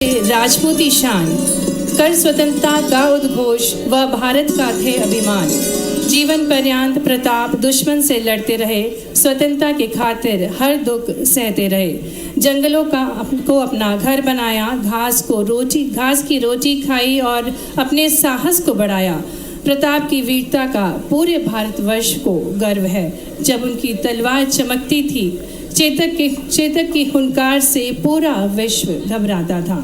राजपूती शान, कर स्वतंत्रता का उद्घोष व भारत का थे अभिमान। जीवन पर्यांत प्रताप दुश्मन से लड़ते रहे, स्वतंत्रता के खातिर हर दुख सहते रहे। जंगलों को अपना घर बनाया, घास की रोटी खाई और अपने साहस को बढ़ाया। प्रताप की वीरता का पूरे भारतवर्ष को गर्व है। जब उनकी तलवार चमकती थी, चेतक की हुंकार से पूरा विश्व घबराता था।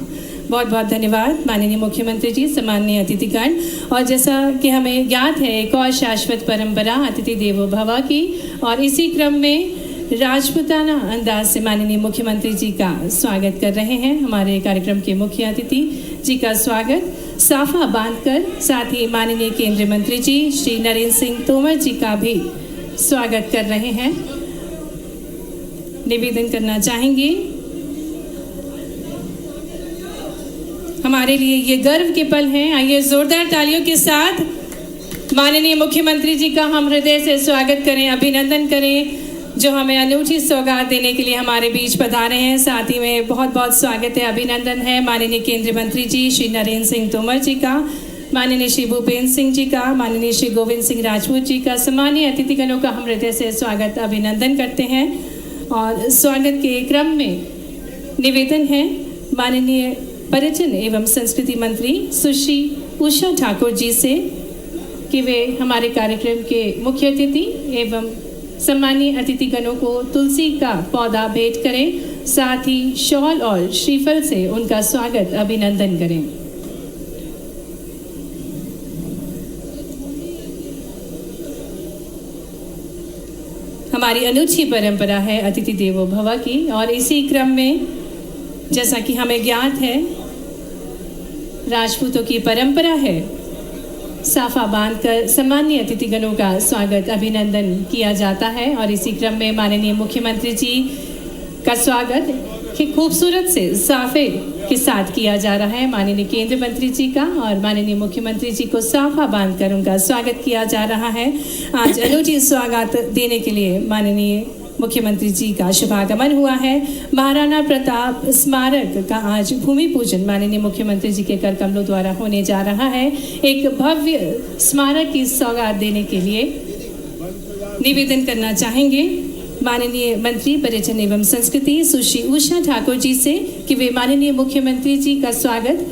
बहुत बहुत धन्यवाद माननीय मुख्यमंत्री जी, सम्माननीय अतिथिगण। और जैसा कि हमें याद है, एक और शाश्वत परंपरा अतिथि देवो भव की, और इसी क्रम में राजपूताना अंदाज से माननीय मुख्यमंत्री जी का स्वागत कर रहे हैं। हमारे कार्यक्रम के मुख्य अतिथि जी का स्वागत साफा बांधकर, साथ ही माननीय केंद्रीय मंत्री जी श्री नरेंद्र सिंह तोमर जी का भी स्वागत कर रहे हैं। निवेदन करना चाहेंगे, हमारे लिए ये गर्व के पल हैं। आइए जोरदार तालियों के साथ माननीय मुख्यमंत्री जी का हम हृदय से स्वागत करें, अभिनंदन करें, जो हमें अनूठी सौगात देने के लिए हमारे बीच पधारे हैं। साथ ही में बहुत बहुत स्वागत है, अभिनंदन है माननीय केंद्रीय मंत्री जी श्री नरेंद्र सिंह तोमर जी का, माननीय श्री भूपेंद्र सिंह जी का, माननीय श्री गोविंद सिंह राजपूत जी का। सम्मानीय अतिथिगणों का हम हृदय से स्वागत अभिनंदन करते हैं। और स्वागत के क्रम में निवेदन है माननीय पर्यटन एवं संस्कृति मंत्री सुश्री उषा ठाकुर जी से कि वे हमारे कार्यक्रम के मुख्य अतिथि एवं सम्मानीय अतिथिगणों को तुलसी का पौधा भेंट करें, साथ ही शॉल और श्रीफल से उनका स्वागत अभिनंदन करें। हमारी अनूठी परंपरा है अतिथि देवो भव की, और इसी क्रम में जैसा कि हमें ज्ञात है, राजपूतों की परंपरा है साफा बांधकर सम्मानीय अतिथिगणों का स्वागत अभिनंदन किया जाता है। और इसी क्रम में माननीय मुख्यमंत्री जी का स्वागत कि खूबसूरत से साफे के साथ किया जा रहा है माननीय केंद्रीय मंत्री जी का, और माननीय मुख्यमंत्री जी को साफा बांधकर उनका स्वागत किया जा रहा है। आज अनूठी स्वागत देने के लिए माननीय मुख्यमंत्री जी का शुभागमन हुआ है। महाराणा प्रताप स्मारक का आज भूमि पूजन माननीय मुख्यमंत्री जी के कर कमलों द्वारा होने जा रहा है। एक भव्य स्मारक की सौगात देने के लिए निवेदन करना चाहेंगे माननीय मंत्री पर्यटन एवं संस्कृति सुश्री उषा ठाकुर जी से कि वे माननीय मुख्यमंत्री जी का स्वागत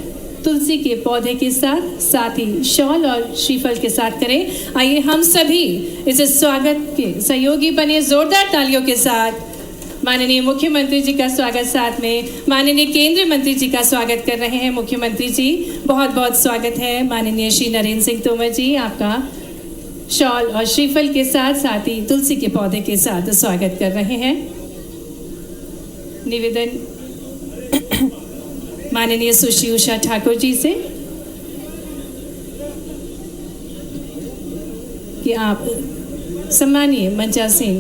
तुलसी के पौधे के साथ ही शॉल और श्रीफल के साथ करें। आइए हम सभी इस स्वागत के सहयोगी बने, जोरदार तालियों के साथ माननीय मुख्यमंत्री जी का स्वागत, साथ में माननीय केंद्रीय मंत्री जी का स्वागत कर रहे हैं। मुख्यमंत्री जी बहुत बहुत स्वागत है। माननीय श्री नरेंद्र सिंह तोमर जी, आपका शॉल और श्रीफल के साथ ही तुलसी के पौधे के साथ स्वागत कर रहे हैं। निवेदन माननीय सुश्री उषा ठाकुर जी से कि आप सम्मानीय मंचासीन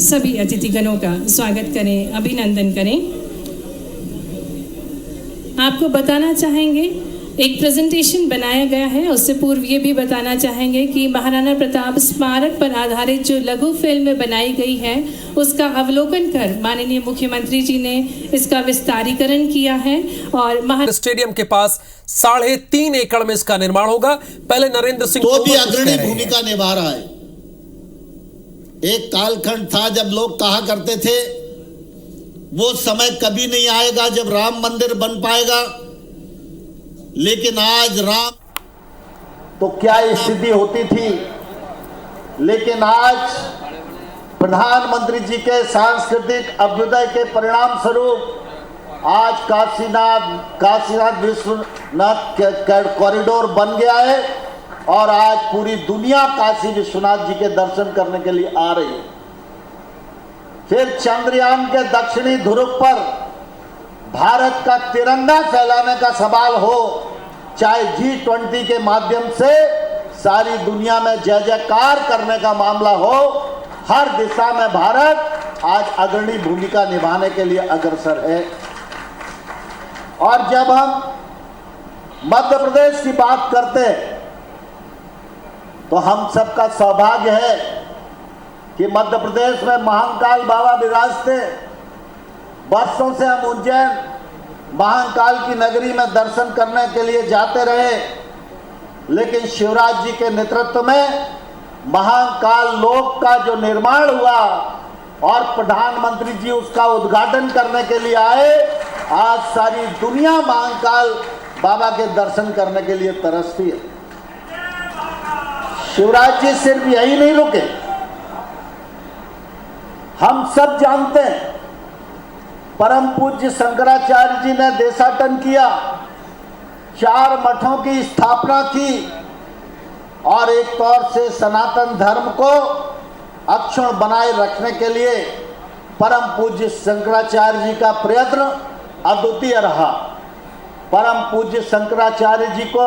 सभी अतिथिगणों का स्वागत करें, अभिनंदन करें। आपको बताना चाहेंगे, एक प्रेजेंटेशन बनाया गया है, उससे पूर्व ये भी बताना चाहेंगे कि महाराणा प्रताप स्मारक पर आधारित जो लघु फिल्म बनाई गई है, उसका अवलोकन कर माननीय मुख्यमंत्री जी ने इसका विस्तारीकरण किया है। और स्टेडियम के पास 3.5 एकड़ में इसका निर्माण होगा। पहले नरेंद्र सिंह तो भी अग्रणी भूमिका निभा रहा है। एक कालखंड था जब लोग कहा करते थे वो समय कभी नहीं आएगा जब राम मंदिर बन पाएगा, लेकिन आज राम तो क्या स्थिति होती थी, लेकिन आज प्रधानमंत्री जी के सांस्कृतिक अभ्युदय के परिणाम स्वरूप आज काशीनाथ विश्वनाथ कॉरिडोर बन गया है, और आज पूरी दुनिया काशी विश्वनाथ जी के दर्शन करने के लिए आ रही है। फिर चंद्रयान के दक्षिणी ध्रुव पर भारत का तिरंगा फहलाने का सवाल हो, चाहे G20 के माध्यम से सारी दुनिया में जय जयकार करने का मामला हो, हर दिशा में भारत आज अग्रणी भूमिका निभाने के लिए अग्रसर है। और जब हम मध्य प्रदेश की बात करते हैं तो हम सबका सौभाग्य है कि मध्य प्रदेश में महाकाल बाबा विराजते, वर्षों से हम उज्जैन महाकाल की नगरी में दर्शन करने के लिए जाते रहे, लेकिन शिवराज जी के नेतृत्व में महाकाल लोक का जो निर्माण हुआ और प्रधानमंत्री जी उसका उद्घाटन करने के लिए आए, आज सारी दुनिया महाकाल बाबा के दर्शन करने के लिए तरसती है। शिवराज जी सिर्फ यही नहीं रुके, हम सब जानते हैं परम पूज्य शंकराचार्य जी ने देशाटन किया, 4 मठों की स्थापना की और एक तौर से सनातन धर्म को अक्षुण्ण बनाए रखने के लिए परम पूज्य शंकराचार्य जी का प्रयत्न अद्वितीय रहा। परम पूज्य शंकराचार्य जी को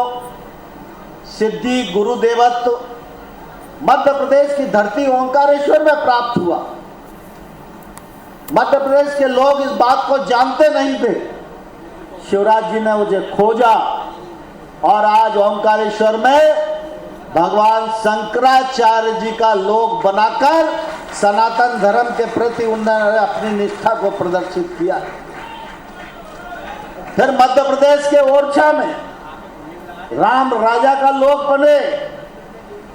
सिद्धि गुरुदेवत्व मध्य प्रदेश की धरती ओंकारेश्वर में प्राप्त हुआ। मध्य प्रदेश के लोग इस बात को जानते नहीं थे, शिवराज जी ने मुझे खोजा और आज ओंकारेश्वर में भगवान शंकराचार्य जी का लोक बनाकर सनातन धर्म के प्रति उन्होंने अपनी निष्ठा को प्रदर्शित किया। फिर मध्य प्रदेश के ओरछा में राम राजा का लोक बने,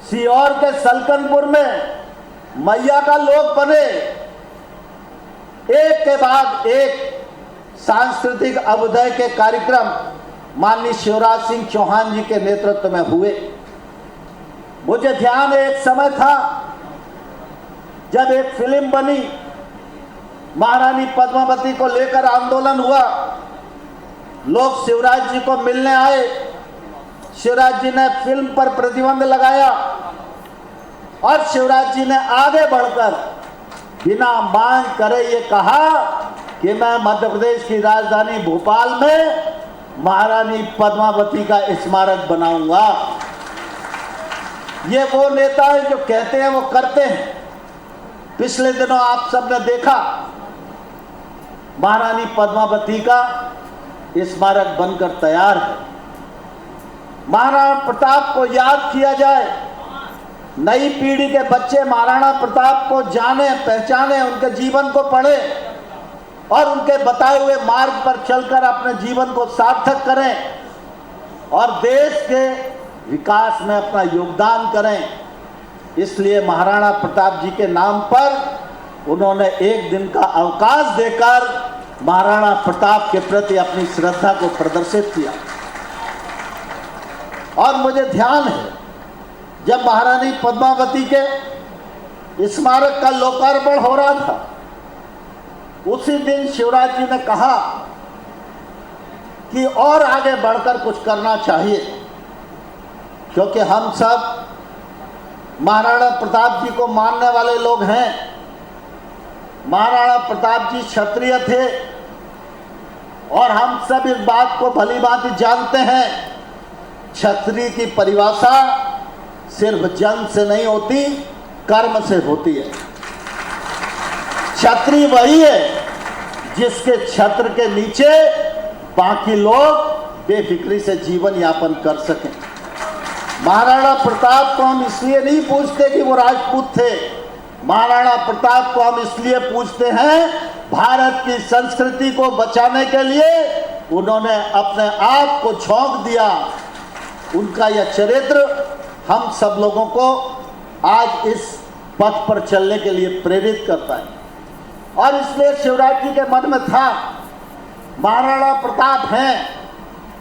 सीहोर के सलकनपुर में मैया का लोक बने, एक के बाद एक सांस्कृतिक अभ्युदय के कार्यक्रम माननीय शिवराज सिंह चौहान जी के नेतृत्व में हुए। मुझे ध्यान है एक समय था जब एक फिल्म बनी, महारानी पद्मावती को लेकर आंदोलन हुआ, लोग शिवराज जी को मिलने आए, शिवराज जी ने फिल्म पर प्रतिबंध लगाया और शिवराज जी ने आगे बढ़कर बिना मांग करे ये कहा कि मैं मध्य प्रदेश की राजधानी भोपाल में महारानी पद्मावती का स्मारक बनाऊंगा। ये वो नेता है जो कहते हैं वो करते हैं। पिछले दिनों आप सबने देखा महारानी पद्मावती का स्मारक बनकर तैयार है। महाराणा प्रताप को याद किया जाए, नई पीढ़ी के बच्चे महाराणा प्रताप को जाने पहचाने, उनके जीवन को पढ़े और उनके बताए हुए मार्ग पर चलकर अपने जीवन को सार्थक करें और देश के विकास में अपना योगदान करें। इसलिए महाराणा प्रताप जी के नाम पर उन्होंने एक दिन का अवकाश देकर महाराणा प्रताप के प्रति अपनी श्रद्धा को प्रदर्शित किया। और मुझे ध्यान है जब महारानी पद्मावती के स्मारक का लोकार्पण हो रहा था, उसी दिन शिवराज जी ने कहा कि और आगे बढ़कर कुछ करना चाहिए, क्योंकि हम सब महाराणा प्रताप जी को मानने वाले लोग हैं। महाराणा प्रताप जी क्षत्रिय थे और हम सब इस बात को भली भांति जानते हैं, क्षत्रिय की परिभाषा सिर्फ जन्म से नहीं होती, कर्म से होती है। क्षत्रिय वही है जिसके छत्र के नीचे बाकी लोग बेफिक्री से जीवन यापन कर सकें। महाराणा प्रताप को हम इसलिए नहीं पूछते कि वो राजपूत थे, महाराणा प्रताप को हम इसलिए पूछते हैं भारत की संस्कृति को बचाने के लिए उन्होंने अपने आप को झोंक दिया। उनका यह चरित्र हम सब लोगों को आज इस पथ पर चलने के लिए प्रेरित करता है। और इसलिए शिवराज जी के मन में था महाराणा प्रताप हैं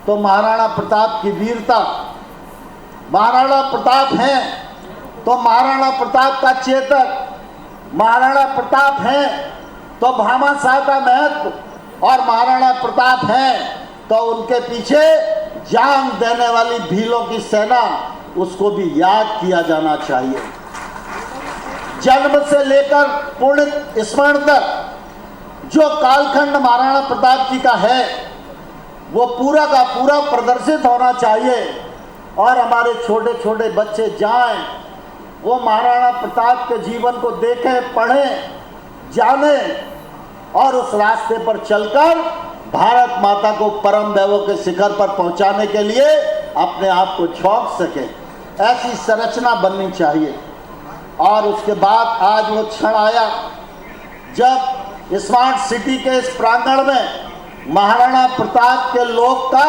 तो महाराणा प्रताप की वीरता, महाराणा प्रताप हैं तो महाराणा प्रताप का चेतक, महाराणा प्रताप हैं तो भामाशाह का महत्व और महाराणा प्रताप हैं तो उनके पीछे जान देने वाली भीलों की सेना, उसको भी याद किया जाना चाहिए। जन्म से लेकर पूर्ण स्मरण तक जो कालखंड महाराणा प्रताप जी का है वो पूरा का पूरा प्रदर्शित होना चाहिए और हमारे छोटे छोटे बच्चे जाएं, वो महाराणा प्रताप के जीवन को देखें, पढ़ें, जानें और उस रास्ते पर चलकर भारत माता को परम वैभव के शिखर पर पहुंचाने के लिए अपने आप को झोंक सके, ऐसी संरचना बननी चाहिए। और उसके बाद आज वो क्षण आया जब स्मार्ट सिटी के इस प्रांगण में महाराणा प्रताप के लोक का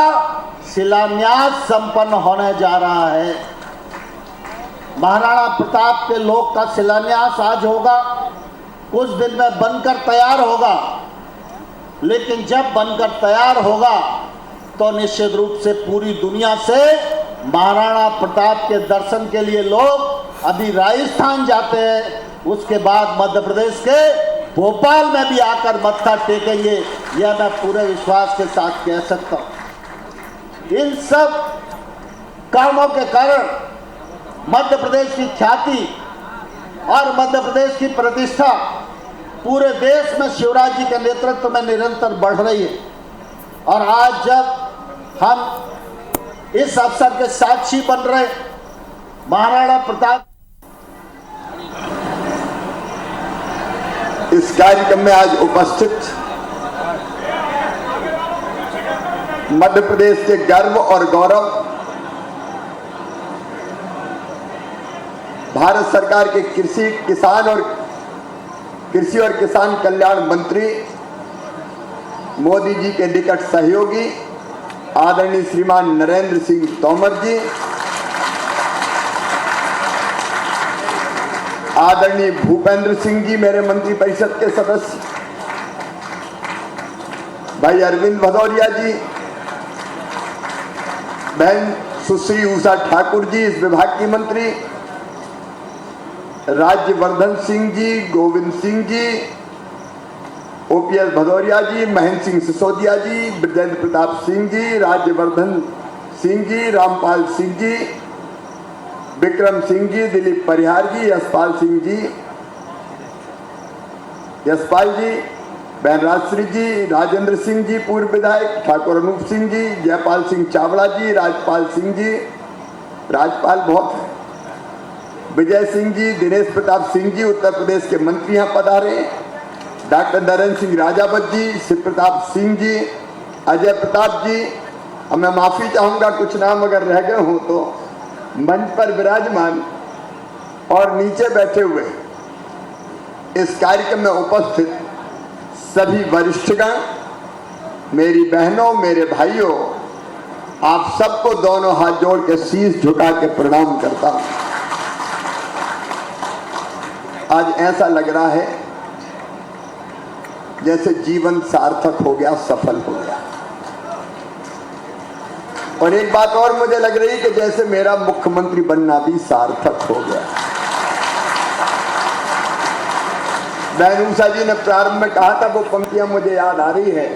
शिलान्यास संपन्न होने जा रहा है। महाराणा प्रताप के लोक का शिलान्यास आज होगा, कुछ दिन में बनकर तैयार होगा, लेकिन जब बनकर तैयार होगा तो निश्चित रूप से पूरी दुनिया से महाराणा प्रताप के दर्शन के लिए लोग अभी राजस्थान जाते हैं, उसके बाद मध्य प्रदेश के भोपाल में भी आकर मत्था टेकेंगे, यह मैं पूरे विश्वास के साथ कह सकता हूँ। इन सब कामों के कारण मध्य प्रदेश की ख्याति और मध्य प्रदेश की प्रतिष्ठा पूरे देश में शिवराज जी के नेतृत्व में निरंतर बढ़ रही है। और आज जब हम इस अवसर के साक्षी बन रहे महाराणा प्रताप, इस कार्यक्रम में आज उपस्थित मध्य प्रदेश के गर्व और गौरव, भारत सरकार के कृषि और किसान कल्याण मंत्री, मोदी जी के निकट सहयोगी आदरणीय श्रीमान नरेंद्र सिंह तोमर जी, आदरणीय भूपेंद्र सिंह जी मेरे मंत्रिपरिषद के सदस्य, भाई अरविंद भदौरिया जी, बहन सुश्री उषा ठाकुर जी इस विभाग की मंत्री, राज्यवर्धन सिंह जी, गोविंद सिंह जी, ओपीएस भदौरिया जी, महेंद्र सिंह सिसोदिया जी, ब्रजेंद्र प्रताप सिंह जी, राज्यवर्धन सिंह जी, रामपाल सिंह जी, विक्रम सिंह जी, दिलीप परिहार जी, यशपाल सिंह जी, यशपाल जी, बहन राजश्री जी, राजेंद्र सिंह जी पूर्व विधायक, ठाकुर अनूप सिंह जी, जयपाल सिंह चावड़ा जी, राजपाल सिंह जी, राजपाल बहुत है, विजय सिंह जी, दिनेश प्रताप सिंह जी उत्तर प्रदेश के मंत्री यहाँ पधारे, डॉक्टर नरेंद्र सिंह राजावत जी, शिव प्रताप सिंह जी, अजय प्रताप जी, अब मैं माफी चाहूंगा कुछ नाम अगर रह गए हों तो, मंच पर विराजमान और नीचे बैठे हुए इस कार्यक्रम में उपस्थित सभी वरिष्ठगण, मेरी बहनों, मेरे भाइयों, आप सबको दोनों हाथ जोड़ के शीश झुका के प्रणाम करता हूं। आज ऐसा लग रहा है जैसे जीवन सार्थक हो गया, सफल हो गया। और एक बात और मुझे लग रही कि जैसे मेरा मुख्यमंत्री बनना भी सार्थक हो गया। बहन उषा जी ने प्रारंभ में कहा था, वो पंक्तियां मुझे याद आ रही है,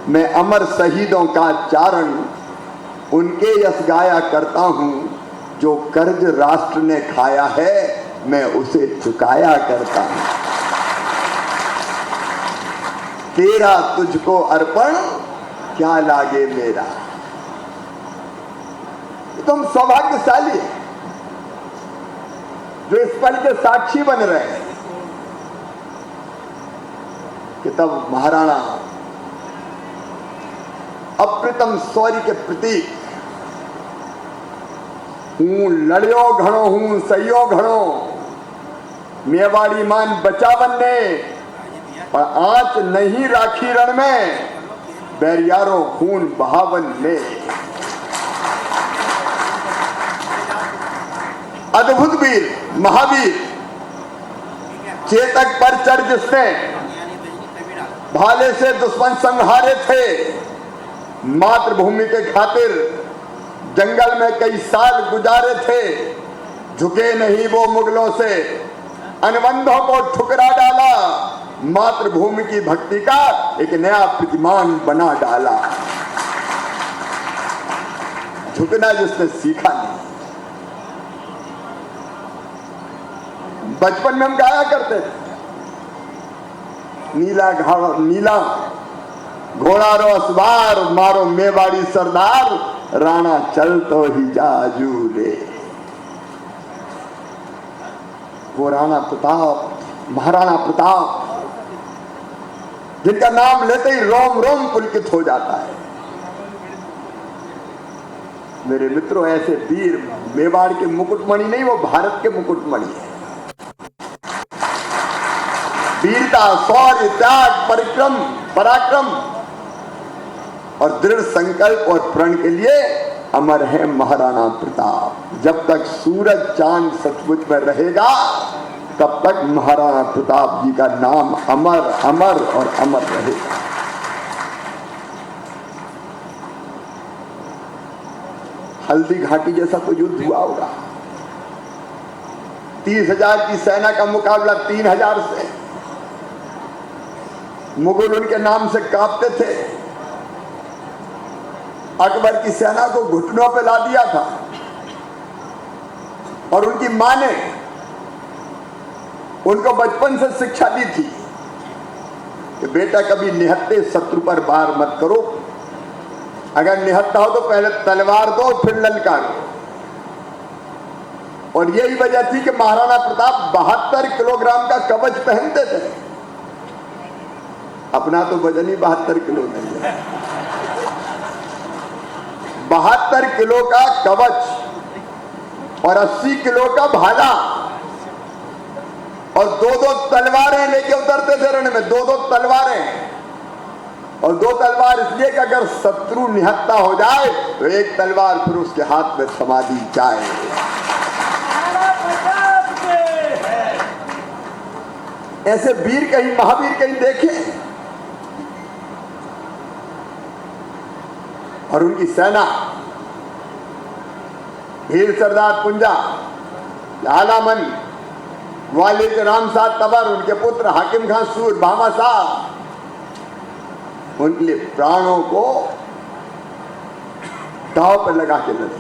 मैं अमर शहीदों का चारण उनके यश गाया करता हूं, जो कर्ज राष्ट्र ने खाया है मैं उसे चुकाया करता हूं। तेरा तुझको अर्पण क्या लागे मेरा। तुम सौभाग्यशाली है जो इस पल के साक्षी बन रहे हैं कि तब महाराणा अप्रतिम शौर्य के प्रतीक, हूं लड़ियो घणो हूं सहियो घणो, मेवाड़ी मान बचा बनने, पर आंच नहीं राखी रण में, बैरियारों खून बहावन ने। अद्भुत वीर, महावीर, चेतक पर चढ़ जिसने भाले से दुश्मन संहारे थे, मातृभूमि के खातिर जंगल में कई साल गुजारे थे, झुके नहीं वो मुगलों से, अनुबंधों को ठुकरा डाला, मातृभूमि की भक्ति का एक नया प्रतिमान बना डाला। झुकना जिसने सीखा नहीं। बचपन में हम गाया करते थे, नीला घोड़ा रो सवार, मारो मेवाड़ी सरदार, राणा चल तो ही जाजू रे। वो राणा प्रताप, महाराणा प्रताप, जिनका नाम लेते ही रोम रोम पुलकित हो जाता है। मेरे मित्रों, ऐसे वीर मेवाड़ के मुकुटमणि नहीं, वो भारत के मुकुटमणि है। वीरता, शौर्य, त्याग, पराक्रम और दृढ़ संकल्प और प्रण के लिए अमर है महाराणा प्रताप। जब तक सूरज चांद सचमुच में रहेगा तब तक महाराणा प्रताप जी का नाम अमर अमर और अमर रहेगा। हल्दी घाटी जैसा तो युद्ध हुआ होगा। 30,000 की सेना का मुकाबला 3,000 से। मुगल उनके नाम से कांपते थे। अकबर की सेना को घुटनों पे ला दिया था और उनकी मां ने उनको बचपन से शिक्षा दी थी कि बेटा कभी निहत्थे शत्रु पर वार मत करो, अगर निहत्था हो तो पहले तलवार दो फिर ललकारो। और यही वजह थी कि महाराणा प्रताप 72 किलोग्राम का कवच पहनते थे। अपना तो वजन ही 72 किलो नहीं है। 72 किलो का कवच और 80 किलो का भाला और 2-2 तलवारें लेके उतरते थे रण में। 2-2 तलवारें, और 2 तलवार इसलिए कि अगर शत्रु निहत्था हो जाए तो एक तलवार फिर उसके हाथ में थमा दी जाए। ऐसे वीर कहीं, महावीर कहीं देखे। और उनकी सेना, वीर सरदार पुंजा, लालामन, वालिद रामसाद तबर, उनके पुत्र हाकिम खान सूर, भामा साहब, उनके लिए प्राणों को दांव पर लगा के लड़े।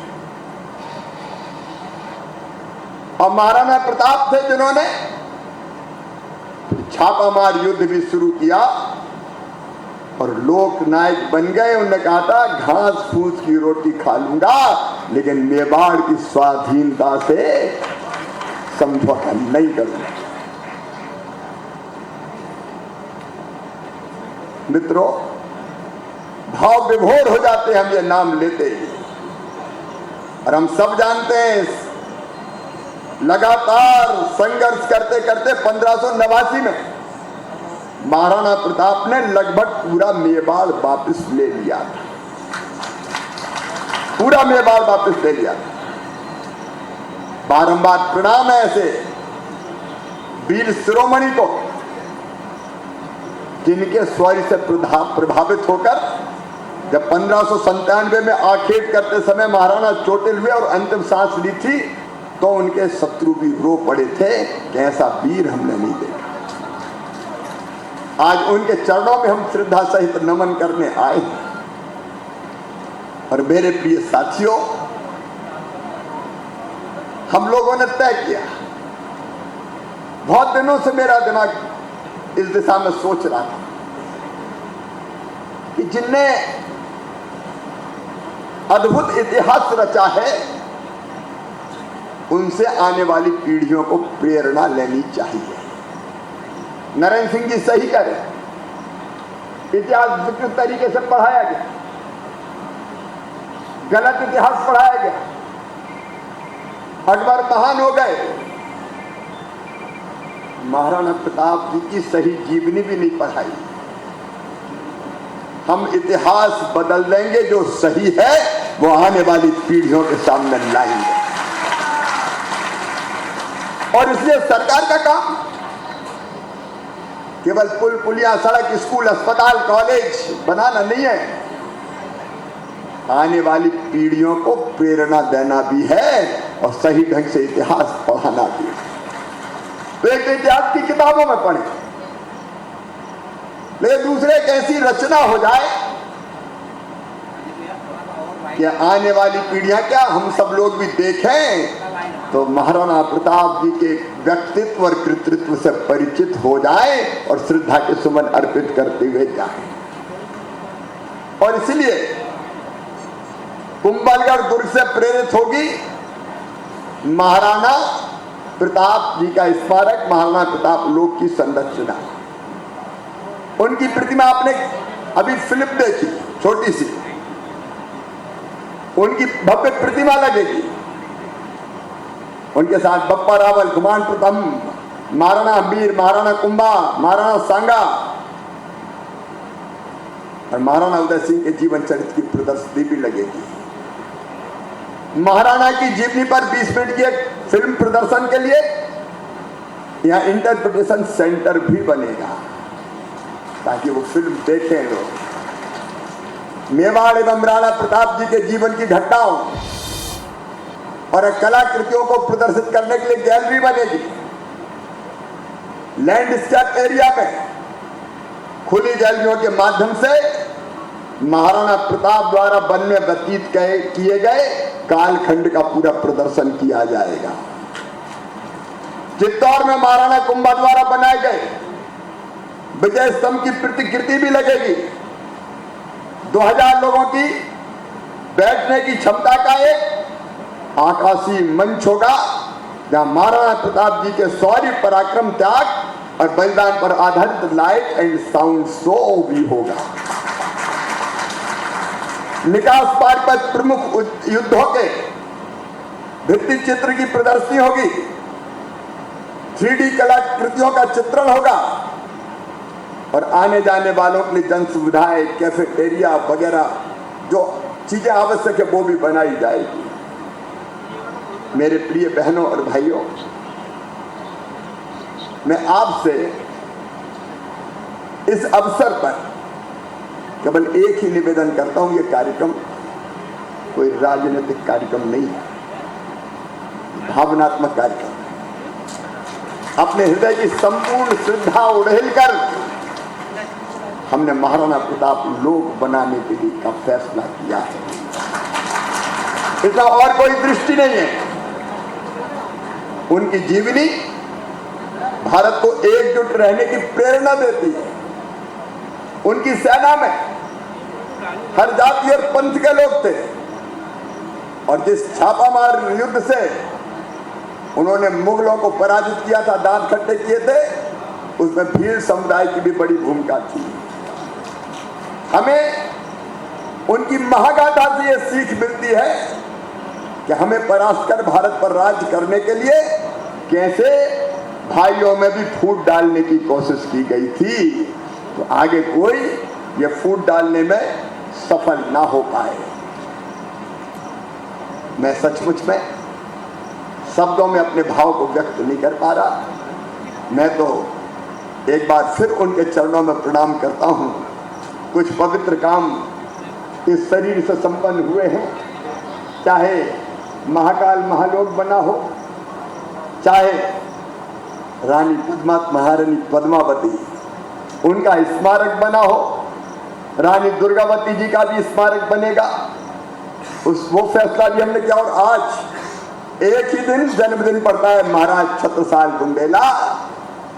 और महाराणा प्रताप थे जिन्होंने छापामार युद्ध भी शुरू किया और लोक नायक बन गए। उन्होंने कहा था घास फूस की रोटी खा लूंगा लेकिन मेवाड़ की स्वाधीनता से समझौता नहीं करूंगा। मित्रों, भाव विभोर हो जाते हैं हम ये नाम लेते ही। और हम सब जानते हैं लगातार संघर्ष करते करते 1589 में महाराणा प्रताप ने लगभग पूरा मेवाड़ वापस ले लिया था। पूरा मेवाड़ वापस ले लिया था। बारंबार प्रणाम है ऐसे वीर शिरोमणि को जिनके शौर्य से प्रभावित होकर जब 1597 में आखेट करते समय महाराणा चोटिल हुए और अंतिम सांस ली थी तो उनके शत्रु भी रो पड़े थे कि ऐसा वीर हमने नहीं देखा। आज उनके चरणों में हम श्रद्धा सहित नमन करने आए। और मेरे प्रिय साथियों, हम लोगों ने तय किया, बहुत दिनों से मेरा दिमाग इस दिशा में सोच रहा था कि जिनने अद्भुत इतिहास रचा है उनसे आने वाली पीढ़ियों को प्रेरणा लेनी चाहिए। नरेंद्र सिंह जी सही करें, इतिहास विकृत तरीके से पढ़ाया गया, गलत इतिहास पढ़ाया गया। अकबर महान हो गए, महाराणा प्रताप जी की सही जीवनी भी नहीं पढ़ाई। हम इतिहास बदल देंगे, जो सही है वो आने वाली पीढ़ियों के सामने लाएंगे। और इसलिए सरकार का काम केवल पुल पुलिया, सड़क, स्कूल, अस्पताल, कॉलेज बनाना नहीं है, आने वाली पीढ़ियों को प्रेरणा देना भी है और सही ढंग से इतिहास पढ़ाना भी है। तो एक इतिहास की किताबों में पढ़े, लेकिन दूसरे एक ऐसी रचना हो जाए कि आने वाली पीढ़ियां क्या, हम सब लोग भी देखें तो महाराणा प्रताप जी के व्यक्तित्व और कृतित्व से परिचित हो जाए और श्रद्धा के सुमन अर्पित करते हुए जाए। और इसलिए कुंभलगढ़ दुर्ग से प्रेरित होगी महाराणा प्रताप जी का स्मारक, महाराणा प्रताप लोक की संरचना। उनकी प्रतिमा आपने अभी फिल्म देखी, छोटी सी, उनकी भव्य प्रतिमा लगेगी। उनके साथ बप्पा रावल, कुमार प्रथम, महाराणा हंबीर, महाराणा कुंभा, महाराणा सांगा और महाराणा उदय सिंह के जीवन चरित्र की प्रदर्शनी भी लगेगी। महाराणा की जीवनी पर 20 मिनट की एक फिल्म प्रदर्शन के लिए यहां इंटरप्रिटेशन सेंटर भी बनेगा ताकि वो फिल्म देखें लोग। मेवाड़ एवं राणा प्रताप जी के जीवन की घटनाओं और कलाकृतियों को प्रदर्शित करने के लिए गैलरी बनेगी। लैंडस्केप एरिया में खुली गैलरियों के माध्यम से महाराणा प्रताप द्वारा वन में व्यतीत किए गए कालखंड का पूरा प्रदर्शन किया जाएगा। चित्तौड़ में महाराणा कुंभा द्वारा बनाए गए विजय स्तंभ की प्रतिकृति भी लगेगी। 2000 लोगों की बैठने की क्षमता का एक आकाशीय मंच होगा जहां महाराणा प्रताप जी के शौर्य, पराक्रम, त्याग और बलिदान पर आधारित लाइट एंड साउंड शो भी होगा। निकास पार्क पर प्रमुख युद्धों के भित्ति चित्र की प्रदर्शनी होगी। 3D कलाकृतियों का चित्रण होगा और आने जाने वालों के लिए जन सुविधाएं, कैफेटेरिया वगैरह जो चीजें आवश्यक है वो भी बनाई जाएगी। मेरे प्रिय बहनों और भाइयों, मैं आपसे इस अवसर पर केवल एक ही निवेदन करता हूं, ये कार्यक्रम कोई राजनीतिक कार्यक्रम नहीं है, भावनात्मक कार्यक्रम है। अपने हृदय की संपूर्ण श्रद्धा उड़ेल कर हमने महाराणा प्रताप लोक बनाने के लिए का फैसला किया है। इसका और कोई दृष्टि नहीं है। उनकी जीवनी भारत को एकजुट रहने की प्रेरणा देती है। उनकी सेना में हर जाति और पंथ के लोग थे और जिस छापामार युद्ध से उन्होंने मुगलों को पराजित किया था, दांत खट्टे किए थे, उसमें भील समुदाय की भी बड़ी भूमिका थी। हमें उनकी महागाथा से यह सीख मिलती है कि हमें परास्त कर भारत पर राज करने के लिए कैसे भाइयों में भी फूट डालने की कोशिश की गई थी, तो आगे कोई ये फूट डालने में सफल ना हो पाए। मैं सचमुच में शब्दों में अपने भाव को व्यक्त नहीं कर पा रहा। मैं तो एक बार फिर उनके चरणों में प्रणाम करता हूं। कुछ पवित्र काम इस शरीर से संपन्न हुए हैं, चाहे महाकाल महालोक बना हो, चाहे रानी महारानी पद्मावती उनका स्मारक बना हो, रानी दुर्गावती जी का भी स्मारक बनेगा, वो फैसला भी हमने किया। और आज एक ही दिन जन्मदिन पड़ता है महाराज छत्रसाल बुंदेला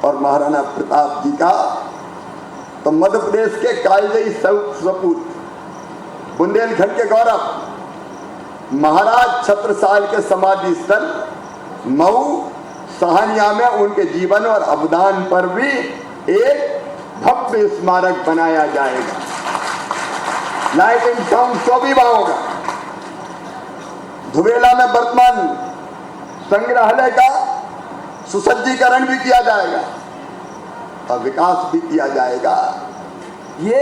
और महाराणा प्रताप जी का। तो मध्य प्रदेश के कालजयी सपूत, बुंदेलखंड के गौरव महाराज छत्रसाल के समाधि स्थल मऊ सहानिया में उनके जीवन और अवदान पर भी एक भव्य स्मारक बनाया जाएगा। लाइट एंड साउंड शो भी वहां होगा। धुबेला में वर्तमान संग्रहालय का सुसज्जीकरण भी किया जाएगा और विकास भी किया जाएगा। ये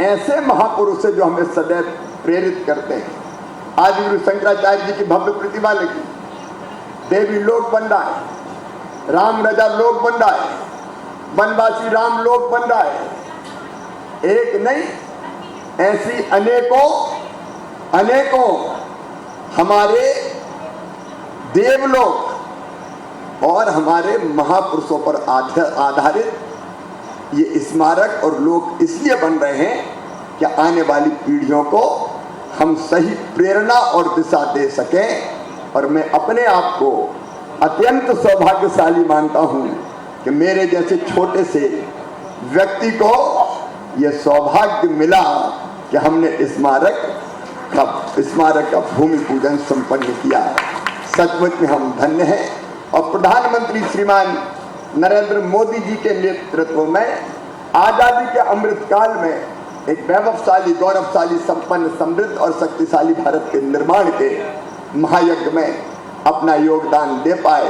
ऐसे महापुरुष है जो हमें सदैव प्रेरित करते हैं। आज गुरु शंकराचार्य जी की भव्य प्रतिमा लगी, देवी लोक बन रहा है, राम राजा लोक बन रहा है, वनवासी राम लोक बन रहा है। एक नहीं, ऐसी अनेकों हमारे देवलोक और हमारे महापुरुषों पर आधारित ये स्मारक और लोक इसलिए बन रहे हैं कि आने वाली पीढ़ियों को हम सही प्रेरणा और दिशा दे सकें। और मैं अपने आप को अत्यंत सौभाग्यशाली मानता हूं कि मेरे जैसे छोटे से व्यक्ति को यह सौभाग्य मिला कि हमने स्मारक का भूमि पूजन संपन्न किया। सचमुच में हम धन्य हैं। और प्रधानमंत्री श्रीमान नरेंद्र मोदी जी के नेतृत्व में आजादी के अमृत काल में एक वैभवशाली, गौरवशाली, संपन्न, समृद्ध और शक्तिशाली भारत के निर्माण के महायज्ञ में अपना योगदान दे पाए,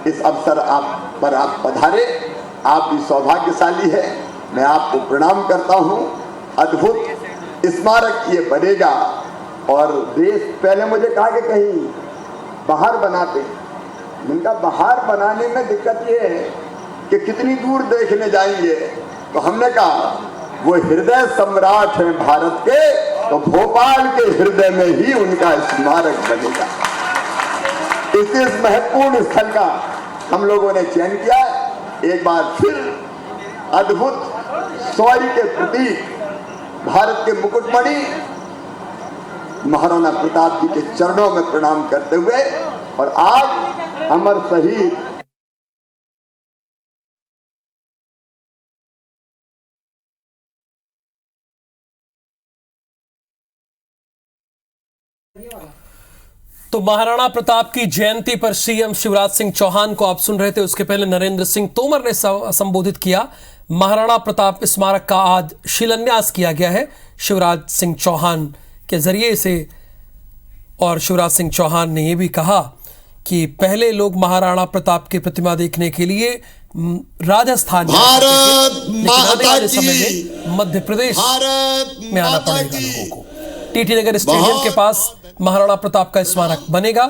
इस अवसर आप पर आप पधारे, आप भी सौभाग्यशाली है। मैं आपको प्रणाम करता हूँ। अद्भुत स्मारक ये बनेगा और देश, पहले मुझे कहा कि कहीं बाहर बनाते, उनका बाहर बनाने में दिक्कत ये है कि कितनी दूर देखने जाएंगे। तो हमने कहा वो हृदय सम्राट हैं भारत के, तो भोपाल के हृदय में ही उनका स्मारक बनेगा। इस महत्वपूर्ण स्थल का हम लोगों ने चयन किया। एक बार फिर अद्भुत शौर्य के प्रतीक भारत के मुकुटमणि महाराणा प्रताप जी के चरणों में प्रणाम करते हुए, और आज अमर शहीद तो महाराणा प्रताप की जयंती पर सीएम शिवराज सिंह चौहान को आप सुन रहे थे। उसके पहले नरेंद्र सिंह तोमर ने संबोधित किया। महाराणा प्रताप स्मारक का आज शिलान्यास किया गया है शिवराज सिंह चौहान के जरिए से, और शिवराज सिंह चौहान ने यह भी कहा कि पहले लोग महाराणा प्रताप की प्रतिमा देखने के लिए राजस्थान समय में मध्य प्रदेश में आना पड़ेगा लोगों को। टीटी नगर स्टेडियम के पास महाराणा प्रताप का स्मारक बनेगा।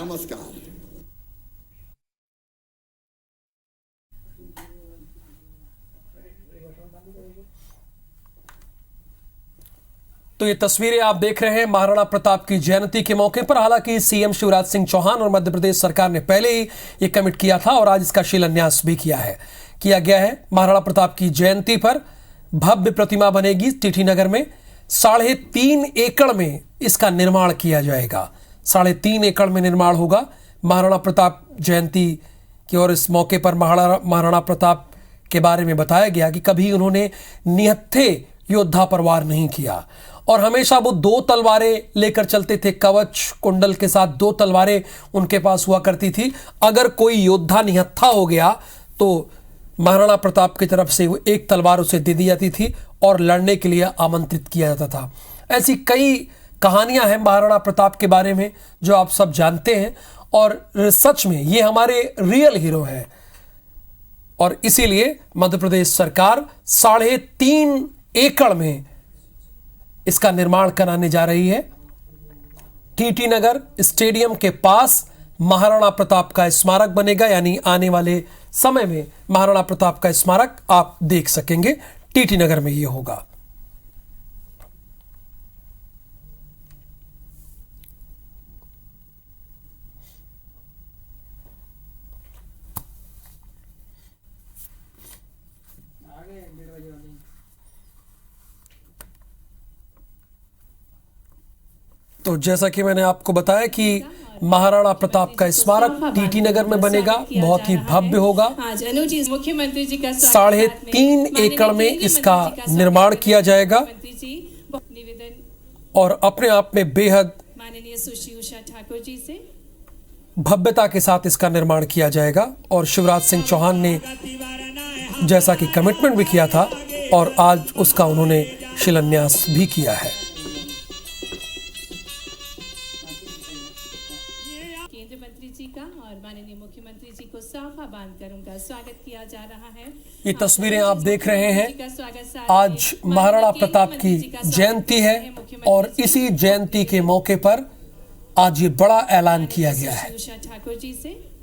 तो ये तस्वीरें आप देख रहे हैं महाराणा प्रताप की जयंती के मौके पर। हालांकि सीएम शिवराज सिंह चौहान और मध्य प्रदेश सरकार ने पहले ही ये कमिट किया था और आज इसका शिलान्यास भी किया गया है। महाराणा प्रताप की जयंती पर भव्य प्रतिमा बनेगी टीटी नगर में। 3.5 एकड़ में इसका निर्माण किया जाएगा। 3.5 एकड़ में निर्माण होगा महाराणा प्रताप जयंती की। और इस मौके पर महाराणा प्रताप के बारे में बताया गया कि कभी उन्होंने निहत्थे योद्धा पर वार नहीं किया और हमेशा वो 2 तलवारें लेकर चलते थे। कवच कुंडल के साथ 2 तलवारें उनके पास हुआ करती थी। अगर कोई योद्धा निहत्था हो गया तो महाराणा प्रताप की तरफ से वो 1 तलवार उसे दे दी जाती थी और लड़ने के लिए आमंत्रित किया जाता था। ऐसी कई कहानियां हैं महाराणा प्रताप के बारे में जो आप सब जानते हैं, और सच में ये हमारे रियल हीरो हैं। और इसीलिए मध्य प्रदेश सरकार 3.5 एकड़ में इसका निर्माण कराने जा रही है। टीटी नगर स्टेडियम के पास महाराणा प्रताप का स्मारक बनेगा, यानी आने वाले समय में महाराणा प्रताप का स्मारक आप देख सकेंगे। टीटी नगर में यह होगा। तो जैसा कि मैंने आपको बताया कि महाराणा प्रताप का स्मारक टीटी नगर में बनेगा, बहुत ही भव्य होगा। मुख्यमंत्री जी का 3.5 एकड़ में इसका निर्माण किया जाएगा और अपने आप में बेहद माननीय सुश्री उषा ठाकुर जी से भव्यता के साथ इसका निर्माण किया जाएगा। और शिवराज सिंह चौहान ने जैसा कि कमिटमेंट भी किया था और आज उसका उन्होंने शिलान्यास भी किया है। केंद्रीय मंत्री जी का और माननीय मुख्यमंत्री जी को साफा बांधकर उनका स्वागत किया जा रहा है। ये तस्वीरें आप देख रहे हैं। आज महाराणा प्रताप की जयंती है और इसी जयंती के मौके पर आज ये बड़ा ऐलान किया गया है। उषा ठाकुर जी से